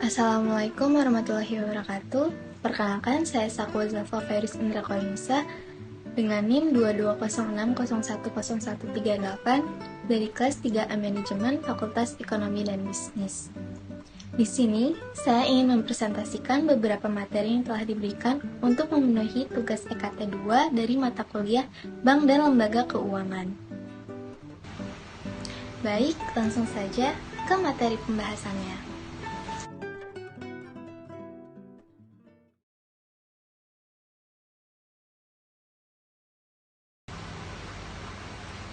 Assalamualaikum warahmatullahi wabarakatuh. Perkenalkan, saya Sakwa Zaffa Feris Indra Kolinsa dengan NIM 2206010138 dari kelas 3A Manajemen Fakultas Ekonomi dan Bisnis. Di sini, saya ingin mempresentasikan beberapa materi yang telah diberikan untuk memenuhi tugas EKT 2 dari mata kuliah Bank dan Lembaga Keuangan. Baik, langsung saja ke materi pembahasannya.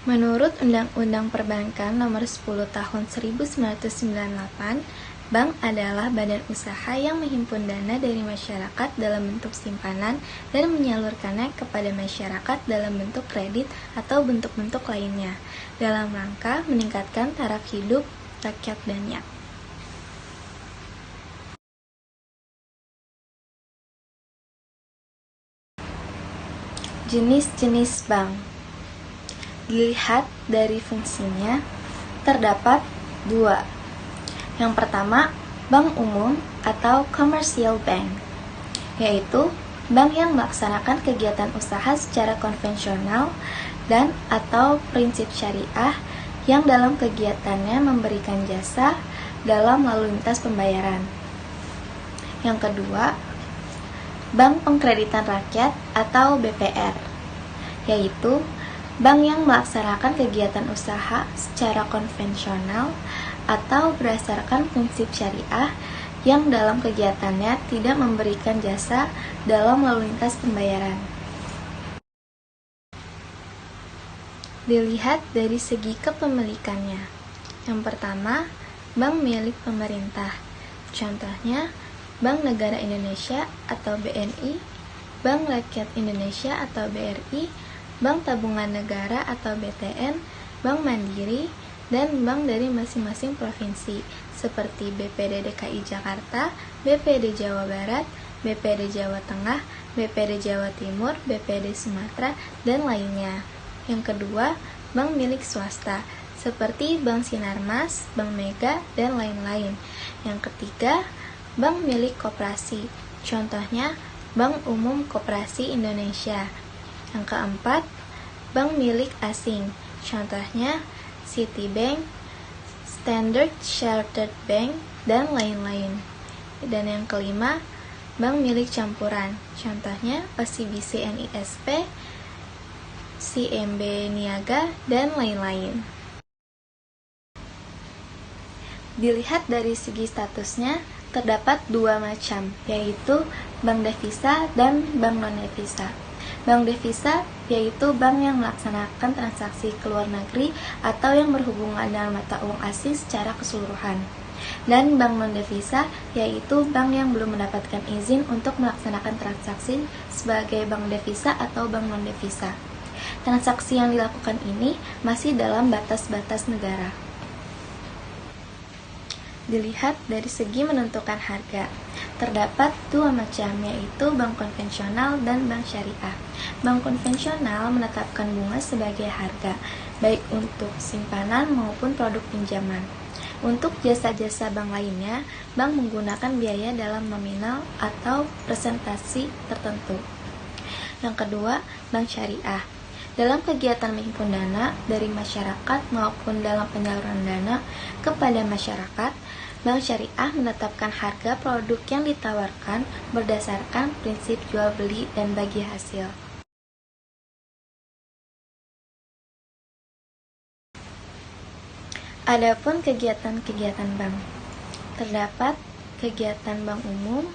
Menurut Undang-Undang Perbankan Nomor 10 Tahun 1998, bank adalah badan usaha yang menghimpun dana dari masyarakat dalam bentuk simpanan dan menyalurkannya kepada masyarakat dalam bentuk kredit atau bentuk-bentuk lainnya, dalam rangka meningkatkan taraf hidup rakyat banyak. Jenis-jenis bank. Dilihat dari fungsinya, terdapat dua. Yang pertama, bank umum atau commercial bank, yaitu bank yang melaksanakan kegiatan usaha secara konvensional dan atau prinsip syariah yang dalam kegiatannya memberikan jasa dalam lalu lintas pembayaran. Yang kedua, bank pengkreditan rakyat atau BPR, yaitu bank yang melaksanakan kegiatan usaha secara konvensional atau berdasarkan prinsip syariah yang dalam kegiatannya tidak memberikan jasa dalam lalu lintas pembayaran. Dilihat dari segi kepemilikannya. Yang pertama, bank milik pemerintah. Contohnya, Bank Negara Indonesia atau BNI, Bank Rakyat Indonesia atau BRI, Bank Tabungan Negara atau BTN, Bank Mandiri, dan bank dari masing-masing provinsi seperti BPD DKI Jakarta, BPD Jawa Barat, BPD Jawa Tengah, BPD Jawa Timur, BPD Sumatera, dan lainnya. Yang kedua, bank milik swasta seperti Bank Sinarmas, Bank Mega, dan lain-lain. Yang ketiga, bank milik koperasi, contohnya Bank Umum Koperasi Indonesia. Yang keempat, bank milik asing, contohnya Citibank, Standard Chartered Bank, dan lain-lain. Dan yang kelima, bank milik campuran, contohnya OCBC NISP, CMB Niaga, dan lain-lain. Dilihat dari segi statusnya, terdapat dua macam, yaitu bank devisa dan bank non-devisa. Bank devisa yaitu bank yang melaksanakan transaksi ke luar negeri atau yang berhubungan dengan mata uang asing secara keseluruhan. Dan bank non-devisa yaitu bank yang belum mendapatkan izin untuk melaksanakan transaksi sebagai bank devisa atau bank non-devisa. Transaksi yang dilakukan ini masih dalam batas-batas negara. Dilihat dari segi menentukan harga, terdapat dua macam, yaitu bank konvensional dan bank syariah. Bank konvensional menetapkan bunga sebagai harga, baik untuk simpanan maupun produk pinjaman. Untuk jasa-jasa bank lainnya, bank menggunakan biaya dalam nominal atau presentasi tertentu. Yang kedua, bank syariah. Dalam kegiatan menghimpun dana dari masyarakat maupun dalam penyaluran dana kepada masyarakat, bank syariah menetapkan harga produk yang ditawarkan berdasarkan prinsip jual beli dan bagi hasil. Adapun kegiatan-kegiatan bank, terdapat kegiatan bank umum,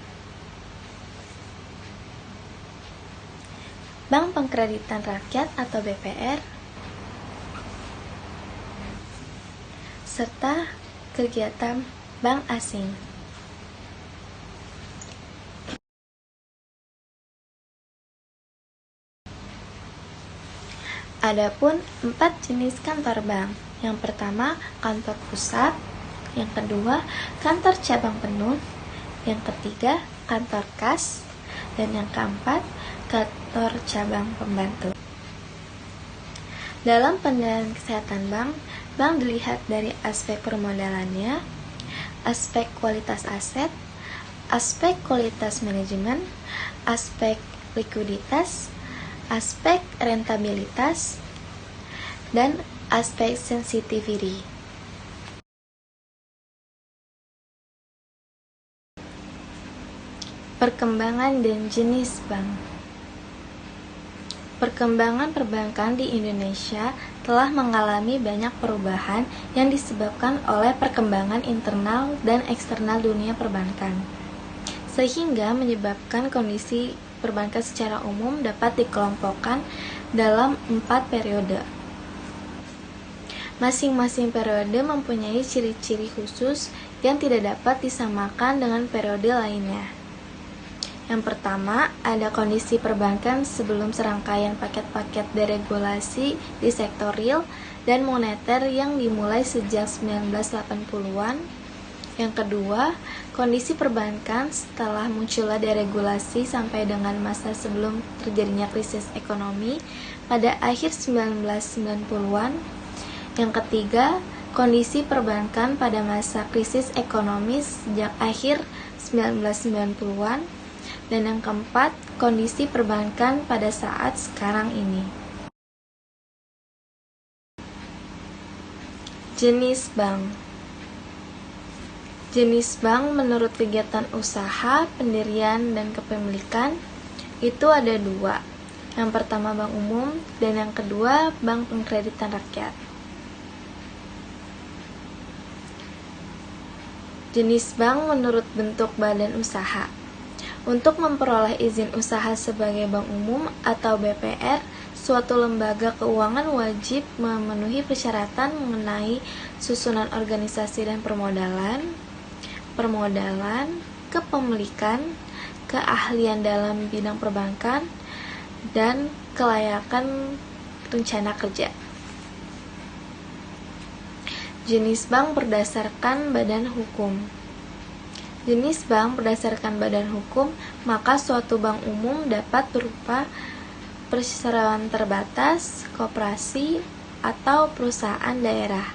Bank Pengkreditan Rakyat atau BPR, serta kegiatan bank asing. Adapun 4 jenis kantor bank. Yang pertama, kantor pusat. Yang kedua, kantor cabang penuh. Yang ketiga, kantor kas. Dan yang keempat, kantor cabang pembantu. Dalam penilaian kesehatan bank, bank dilihat dari aspek permodalannya, aspek kualitas aset, aspek kualitas manajemen, aspek likuiditas, aspek rentabilitas, dan aspek sensitivity. Perkembangan dan jenis bank. Perkembangan perbankan di Indonesia telah mengalami banyak perubahan yang disebabkan oleh perkembangan internal dan eksternal dunia perbankan, sehingga menyebabkan kondisi perbankan secara umum dapat dikelompokkan dalam 4 periode. Masing-masing periode mempunyai ciri-ciri khusus yang tidak dapat disamakan dengan periode lainnya. Yang pertama, ada kondisi perbankan sebelum serangkaian paket-paket deregulasi di sektor real dan moneter yang dimulai sejak 1980-an. Yang kedua, kondisi perbankan setelah munculnya deregulasi sampai dengan masa sebelum terjadinya krisis ekonomi pada akhir 1990-an. Yang ketiga, kondisi perbankan pada masa krisis ekonomi sejak akhir 1990-an. Dan yang keempat, kondisi perbankan pada saat sekarang ini. Jenis bank. Jenis bank menurut kegiatan usaha, pendirian, dan kepemilikan itu ada 2. Yang pertama bank umum dan yang kedua bank pengkreditan rakyat. Jenis bank menurut bentuk badan usaha. Untuk memperoleh izin usaha sebagai bank umum atau BPR, suatu lembaga keuangan wajib memenuhi persyaratan mengenai susunan organisasi dan permodalan, kepemilikan, keahlian dalam bidang perbankan, dan kelayakan rencana kerja. Jenis bank berdasarkan badan hukum. Jenis bank berdasarkan badan hukum, maka suatu bank umum dapat berupa perseroan terbatas, koperasi, atau perusahaan daerah.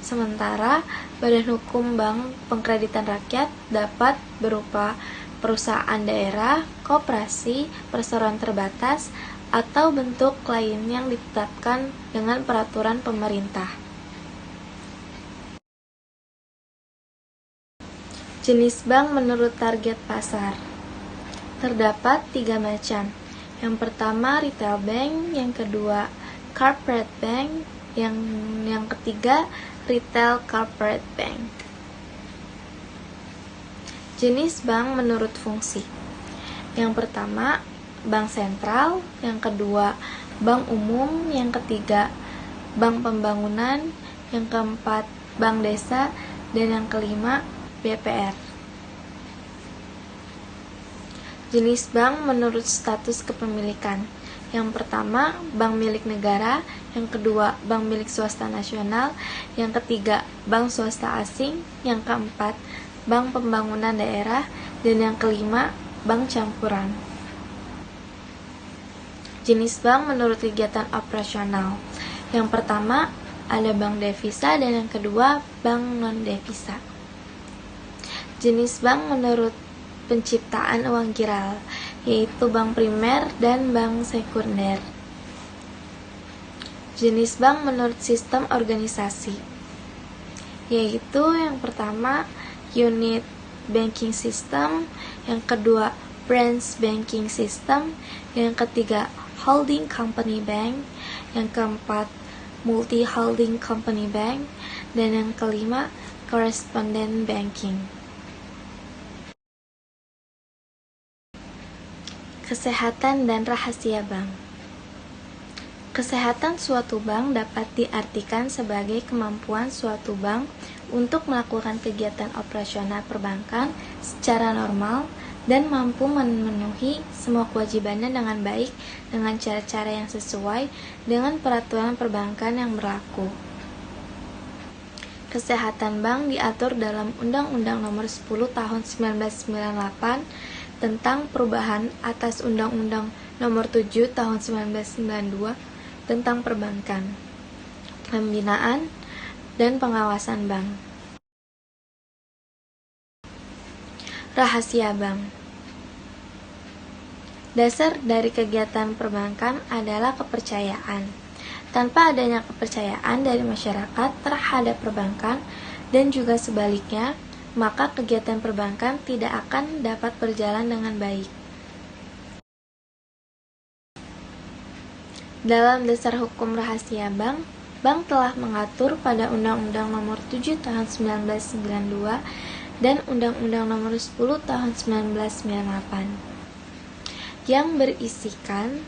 Sementara badan hukum bank pengkreditan rakyat dapat berupa perusahaan daerah, koperasi, perseroan terbatas, atau bentuk lain yang ditetapkan dengan peraturan pemerintah. Jenis bank menurut target pasar. Terdapat 3 macam. Yang pertama retail bank, yang kedua corporate bank, yang ketiga retail corporate bank. Jenis bank menurut fungsi. Yang pertama bank sentral, yang kedua bank umum, yang ketiga bank pembangunan, yang keempat bank desa, dan yang kelima BPR. Jenis bank menurut status kepemilikan. Yang pertama, bank milik negara, yang kedua, bank milik swasta nasional, yang ketiga, bank swasta asing, yang keempat, bank pembangunan daerah, dan yang kelima, bank campuran. Jenis bank menurut kegiatan operasional. Yang pertama, ada bank devisa, dan yang kedua, bank non-devisa. Jenis bank menurut penciptaan uang giral, yaitu bank primer dan bank sekunder. Jenis bank menurut sistem organisasi, yaitu yang pertama unit banking system, yang kedua branch banking system, yang ketiga holding company bank, yang keempat multi holding company bank, dan yang kelima correspondent banking. Kesehatan dan rahasia bank. Kesehatan suatu bank dapat diartikan sebagai kemampuan suatu bank untuk melakukan kegiatan operasional perbankan secara normal dan mampu memenuhi semua kewajibannya dengan baik dengan cara-cara yang sesuai dengan peraturan perbankan yang berlaku. Kesehatan bank diatur dalam Undang-Undang Nomor 10 Tahun 1998 tentang perubahan atas Undang-Undang Nomor 7 Tahun 1992 tentang perbankan, pembinaan, dan pengawasan bank. Rahasia bank. Dasar dari kegiatan perbankan adalah kepercayaan. Tanpa adanya kepercayaan dari masyarakat terhadap perbankan dan juga sebaliknya, maka kegiatan perbankan tidak akan dapat berjalan dengan baik. Dalam dasar hukum rahasia bank, bank telah mengatur pada Undang-Undang Nomor 7 Tahun 1992 dan Undang-Undang Nomor 10 Tahun 1998 yang berisikan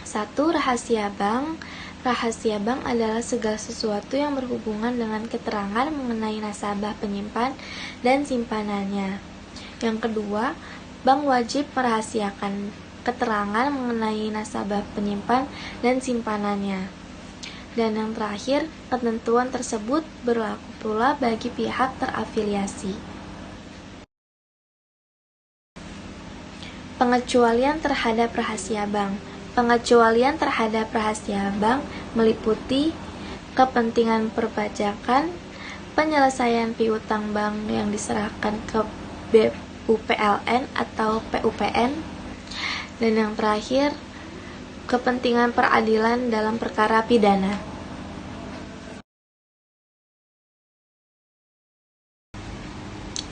1. Rahasia bank. Rahasia bank adalah segala sesuatu yang berhubungan dengan keterangan mengenai nasabah, penyimpan, dan simpanannya. Yang kedua, bank wajib merahasiakan keterangan mengenai nasabah, penyimpan, dan simpanannya. Dan yang terakhir, ketentuan tersebut berlaku pula bagi pihak terafiliasi. Pengecualian terhadap rahasia bank. Pengecualian terhadap rahasia bank meliputi kepentingan perpajakan, penyelesaian piutang bank yang diserahkan ke BUPLN atau PUPN, dan yang terakhir, kepentingan peradilan dalam perkara pidana.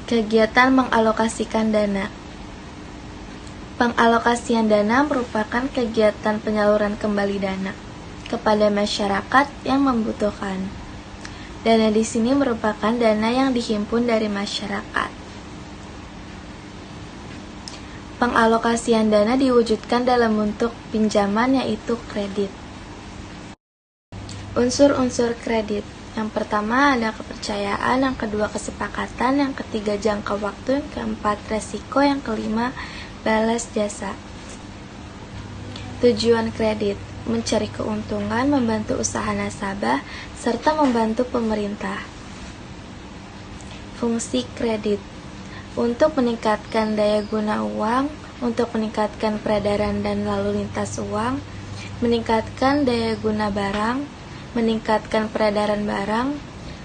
Kegiatan mengalokasikan dana. Pengalokasian dana merupakan kegiatan penyaluran kembali dana kepada masyarakat yang membutuhkan. Dana di sini merupakan dana yang dihimpun dari masyarakat. Pengalokasian dana diwujudkan dalam bentuk pinjaman, yaitu kredit. Unsur-unsur kredit. Yang pertama ada kepercayaan, yang kedua kesepakatan, yang ketiga jangka waktu, yang keempat resiko, yang kelima balas jasa. Tujuan kredit: mencari keuntungan, membantu usaha nasabah, serta membantu pemerintah. Fungsi kredit: untuk meningkatkan daya guna uang, untuk meningkatkan peredaran dan lalu lintas uang, meningkatkan daya guna barang, meningkatkan peredaran barang,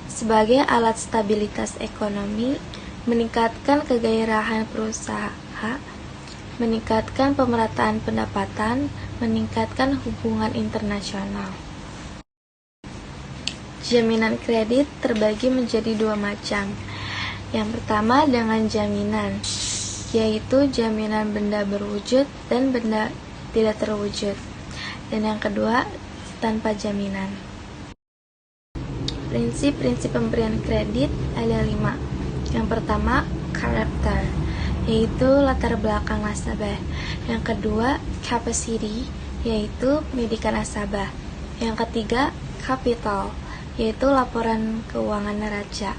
sebagai alat stabilitas ekonomi, meningkatkan kegairahan perusahaan, meningkatkan pemerataan pendapatan, meningkatkan hubungan internasional. Jaminan kredit terbagi menjadi dua macam. Yang pertama dengan jaminan, yaitu jaminan benda berwujud dan benda tidak terwujud. Dan yang kedua, tanpa jaminan. Prinsip-prinsip pemberian kredit ada 5. Yang pertama, karakter, yaitu latar belakang nasabah. Yang kedua, capacity, yaitu pendidikan nasabah. Yang ketiga, capital, yaitu laporan keuangan neraca.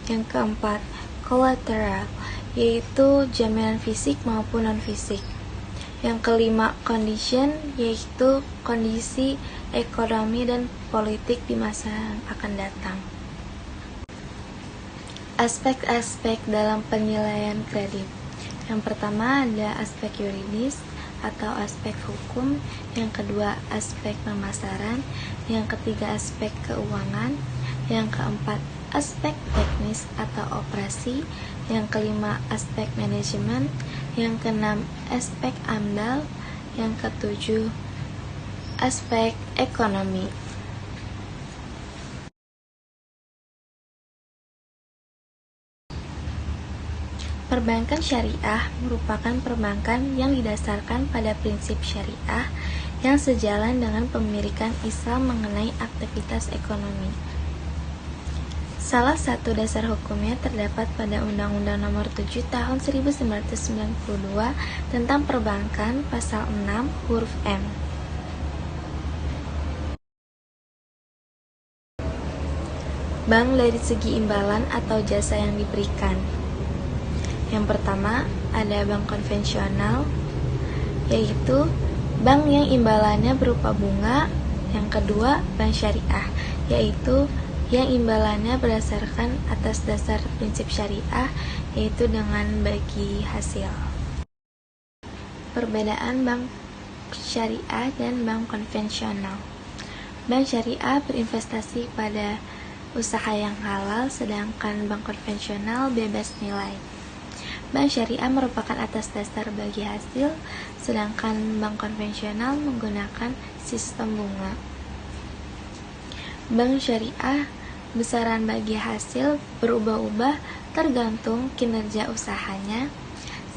Yang keempat, collateral, yaitu jaminan fisik maupun non-fisik. Yang kelima, condition, yaitu kondisi ekonomi dan politik di masa yang akan datang. Aspek-aspek dalam penilaian kredit. Yang pertama ada aspek yuridis atau aspek hukum, yang kedua aspek pemasaran, yang ketiga aspek keuangan, yang keempat aspek teknis atau operasi, yang kelima aspek manajemen, yang keenam aspek AMDAL, yang ketujuh aspek ekonomi. Perbankan syariah merupakan perbankan yang didasarkan pada prinsip syariah yang sejalan dengan pemilikan Islam mengenai aktivitas ekonomi. Salah satu dasar hukumnya terdapat pada Undang-Undang Nomor 7 Tahun 1992 tentang Perbankan Pasal 6 huruf M. Bank dari segi imbalan atau jasa yang diberikan. Yang pertama, ada bank konvensional, yaitu bank yang imbalannya berupa bunga. Yang kedua, bank syariah, yaitu yang imbalannya berdasarkan atas dasar prinsip syariah, yaitu dengan bagi hasil. Perbedaan bank syariah dan bank konvensional. Bank syariah berinvestasi pada usaha yang halal, sedangkan bank konvensional bebas nilai. Bank syariah merupakan atas dasar bagi hasil, sedangkan bank konvensional menggunakan sistem bunga. Bank syariah besaran bagi hasil berubah-ubah tergantung kinerja usahanya,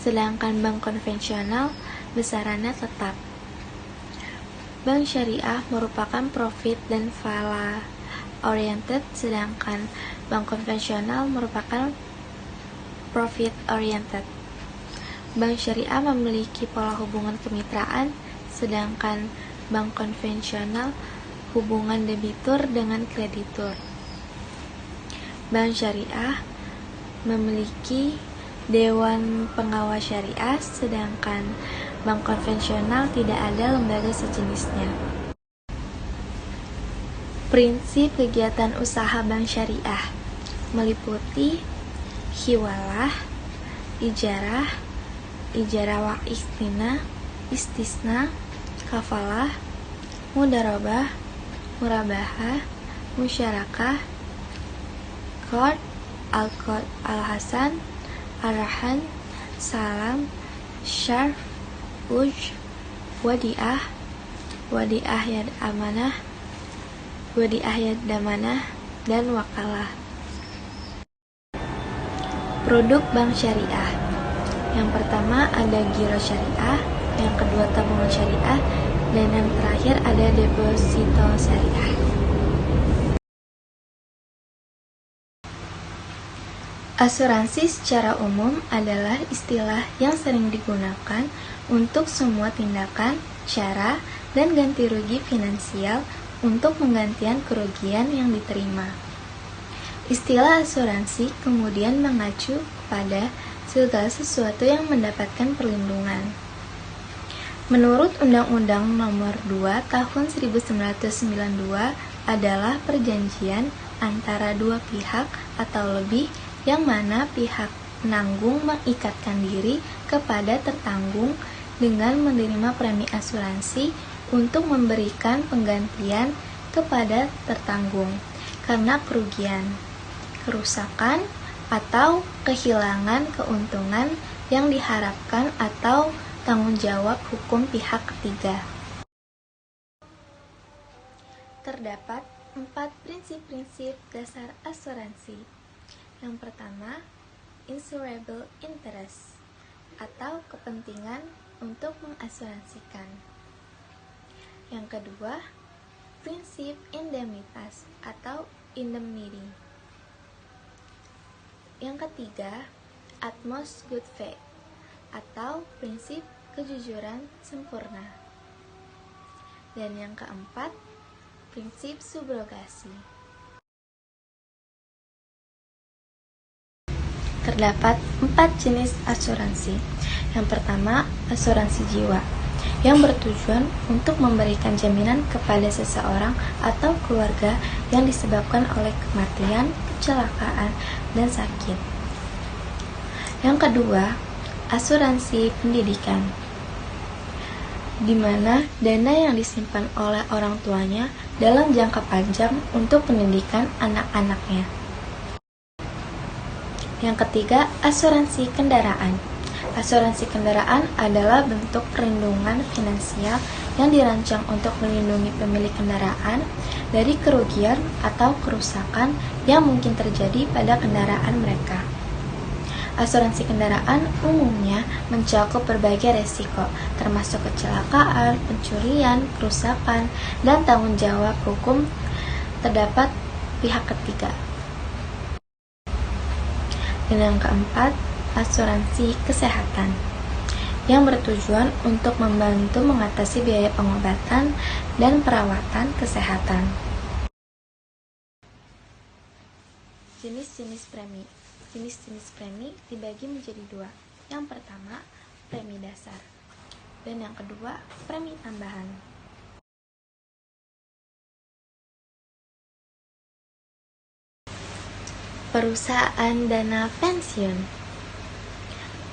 sedangkan bank konvensional besarannya tetap. Bank syariah merupakan profit dan falah oriented, sedangkan bank konvensional merupakan profit oriented. Bank syariah memiliki pola hubungan kemitraan, sedangkan bank konvensional hubungan debitur dengan kreditur. Bank syariah memiliki dewan pengawas syariah, sedangkan bank konvensional tidak ada lembaga sejenisnya. Prinsip kegiatan usaha bank syariah meliputi hiwalah, ijarah, ijarah waqistina, istisna, kafalah, mudarabah, murabahah, musyarakah, qard, al-qard al-hasan, arahan, salam, syarf, uj, wadiah, wadiah yad amanah, wadiah yad damanah, dan wakalah. Produk bank syariah. Yang pertama ada giro syariah, yang kedua tabungan syariah, dan yang terakhir ada deposito syariah. Asuransi secara umum adalah istilah yang sering digunakan untuk semua tindakan, cara, dan ganti rugi finansial untuk penggantian kerugian yang diterima. Istilah asuransi kemudian mengacu kepada segala sesuatu yang mendapatkan perlindungan. Menurut Undang-Undang Nomor 2 Tahun 1992 adalah perjanjian antara dua pihak atau lebih yang mana pihak penanggung mengikatkan diri kepada tertanggung dengan menerima premi asuransi untuk memberikan penggantian kepada tertanggung karena kerugian, kerusakan, atau kehilangan keuntungan yang diharapkan atau tanggung jawab hukum pihak ketiga. Terdapat 4 prinsip-prinsip dasar asuransi. Yang pertama, insurable interest atau kepentingan untuk mengasuransikan. Yang kedua, prinsip indemnitas atau indemnity. Yang ketiga, utmost good faith atau prinsip kejujuran sempurna. Dan yang keempat, prinsip subrogasi. Terdapat 4 jenis asuransi. Yang pertama, asuransi jiwa, yang bertujuan untuk memberikan jaminan kepada seseorang atau keluarga yang disebabkan oleh kematian, kecelakaan, dan sakit. Yang kedua, asuransi pendidikan, di mana dana yang disimpan oleh orang tuanya dalam jangka panjang untuk pendidikan anak-anaknya. Yang ketiga, asuransi kendaraan. Asuransi kendaraan adalah bentuk perlindungan finansial yang dirancang untuk melindungi pemilik kendaraan dari kerugian atau kerusakan yang mungkin terjadi pada kendaraan mereka. Asuransi kendaraan umumnya mencakup berbagai resiko, termasuk kecelakaan, pencurian, kerusakan, dan tanggung jawab hukum terdapat pihak ketiga. Dan yang keempat, asuransi kesehatan, yang bertujuan untuk membantu mengatasi biaya pengobatan dan perawatan kesehatan. Jenis-jenis premi. Jenis-jenis premi dibagi menjadi 2. Yang pertama, premi dasar, dan yang kedua, premi tambahan. Perusahaan dana pensiun.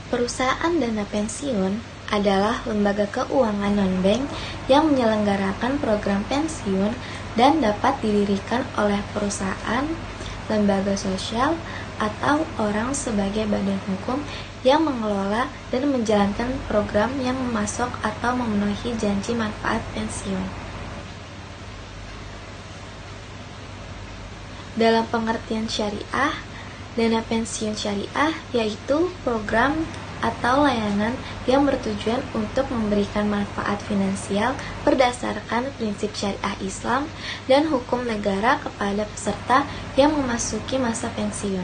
Perusahaan dana pensiun adalah lembaga keuangan non-bank yang menyelenggarakan program pensiun dan dapat didirikan oleh perusahaan, lembaga sosial, atau orang sebagai badan hukum yang mengelola dan menjalankan program yang memasok atau memenuhi janji manfaat pensiun. Dalam pengertian syariah, dana pensiun syariah yaitu program atau layanan yang bertujuan untuk memberikan manfaat finansial berdasarkan prinsip syariah Islam dan hukum negara kepada peserta yang memasuki masa pensiun.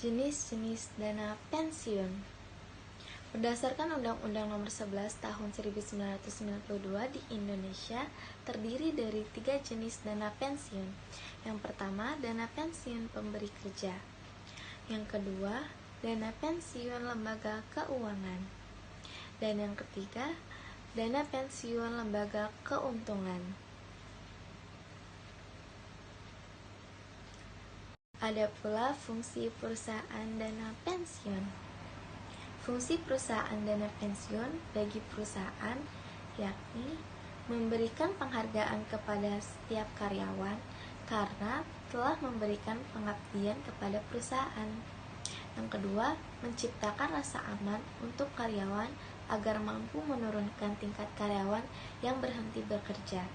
Jenis-jenis dana pensiun. Berdasarkan Undang-Undang Nomor 11 Tahun 1992 di Indonesia, terdiri dari 3 jenis dana pensiun. Yang pertama, dana pensiun pemberi kerja. Yang kedua, dana pensiun lembaga keuangan. Dan yang ketiga, dana pensiun lembaga keuntungan. Ada pula fungsi perusahaan dana pensiun. Fungsi perusahaan dana pensiun bagi perusahaan yakni memberikan penghargaan kepada setiap karyawan karena telah memberikan pengabdian kepada perusahaan. Yang kedua, menciptakan rasa aman untuk karyawan agar mampu menurunkan tingkat karyawan yang berhenti bekerja.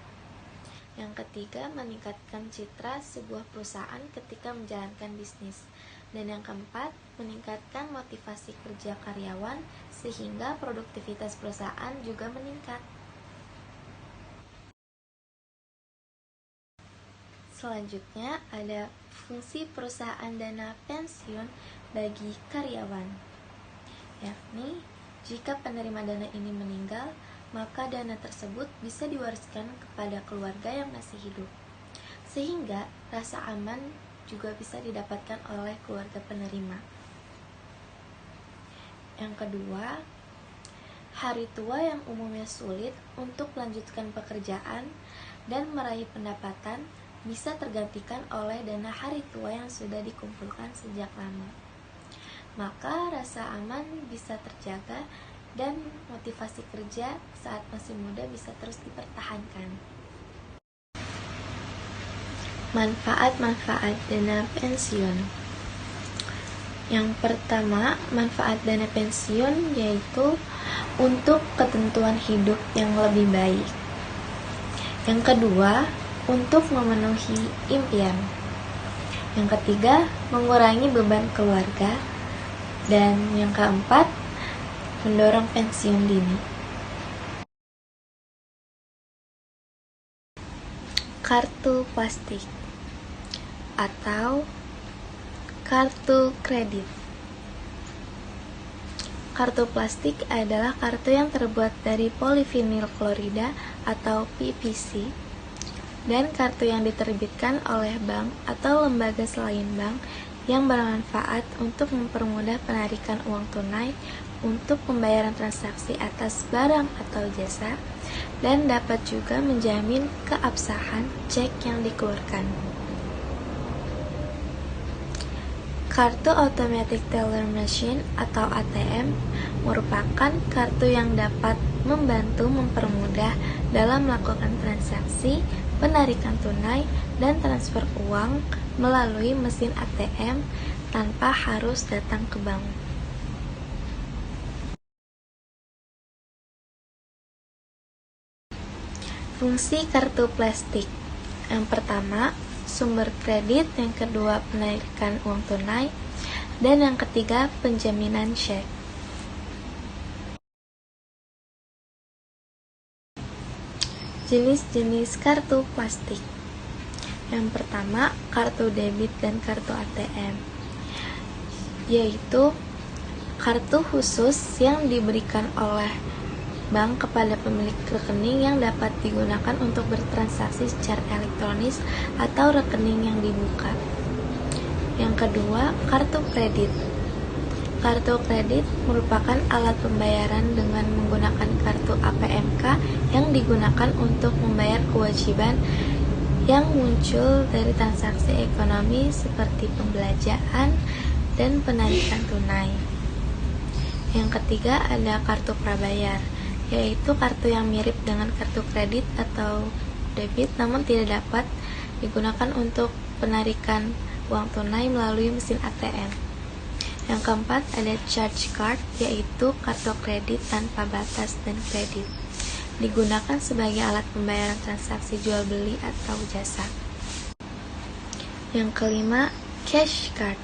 Yang ketiga, meningkatkan citra sebuah perusahaan ketika menjalankan bisnis. Dan yang keempat, meningkatkan motivasi kerja karyawan sehingga produktivitas perusahaan juga meningkat. Selanjutnya ada fungsi perusahaan dana pensiun bagi karyawan, yakni jika penerima dana ini meninggal, maka dana tersebut bisa diwariskan kepada keluarga yang masih hidup, sehingga rasa aman juga bisa didapatkan oleh keluarga penerima. Yang kedua, hari tua yang umumnya sulit untuk melanjutkan pekerjaan dan meraih pendapatan bisa tergantikan oleh dana hari tua yang sudah dikumpulkan sejak lama. Maka rasa aman bisa terjaga dan motivasi kerja saat masih muda bisa terus dipertahankan. Manfaat-manfaat dana pensiun. Yang pertama, manfaat dana pensiun yaitu untuk ketentuan hidup yang lebih baik. Yang kedua, untuk memenuhi impian. Yang ketiga, mengurangi beban keluarga. Dan yang keempat, mendorong pensiun dini. Kartu plastik atau kartu kredit. Kartu plastik adalah kartu yang terbuat dari polivinil klorida atau PVC dan kartu yang diterbitkan oleh bank atau lembaga selain bank yang bermanfaat untuk mempermudah penarikan uang tunai untuk pembayaran transaksi atas barang atau jasa dan dapat juga menjamin keabsahan cek yang dikeluarkan. Kartu Automatic Teller Machine atau ATM merupakan kartu yang dapat membantu mempermudah dalam melakukan transaksi, penarikan tunai, dan transfer uang melalui mesin ATM tanpa harus datang ke bank. Fungsi kartu plastik. Yang pertama, sumber kredit, yang kedua penarikan uang tunai, dan yang ketiga penjaminan syek. Jenis-jenis kartu plastik. Yang pertama, kartu debit dan kartu ATM, yaitu kartu khusus yang diberikan oleh bank kepada pemilik rekening yang dapat digunakan untuk bertransaksi secara elektronis atau rekening yang dibuka. Yang kedua, kartu kredit. Kartu kredit merupakan alat pembayaran dengan menggunakan kartu APMK yang digunakan untuk membayar kewajiban yang muncul dari transaksi ekonomi seperti pembelanjaan dan penarikan tunai. Yang ketiga ada kartu prabayar, yaitu kartu yang mirip dengan kartu kredit atau debit namun tidak dapat digunakan untuk penarikan uang tunai melalui mesin ATM. Yang keempat ada charge card, yaitu kartu kredit tanpa batas dan kredit. Digunakan sebagai alat pembayaran transaksi jual beli atau jasa. Yang kelima, cash card,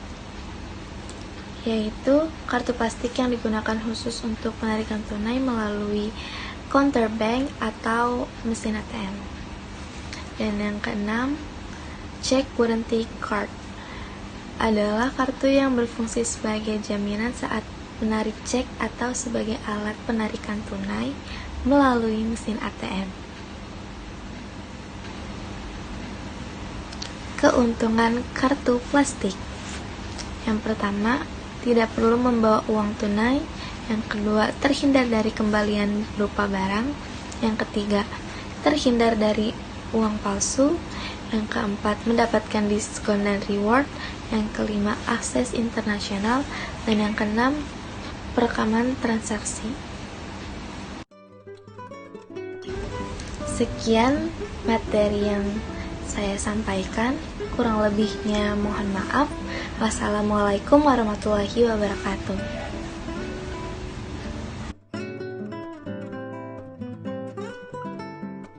yaitu kartu plastik yang digunakan khusus untuk penarikan tunai melalui counter bank atau mesin ATM. Dan yang keenam, check warranty card adalah kartu yang berfungsi sebagai jaminan saat menarik cek atau sebagai alat penarikan tunai melalui mesin ATM. Keuntungan kartu plastik. Yang pertama, tidak perlu membawa uang tunai. Yang kedua, terhindar dari kembalian berupa barang. Yang ketiga, terhindar dari uang palsu. Yang keempat, mendapatkan diskon dan reward. Yang kelima, akses internasional. Dan yang keenam, perekaman transaksi. Sekian materi yang saya sampaikan, kurang lebihnya mohon maaf. Wassalamualaikum warahmatullahi wabarakatuh.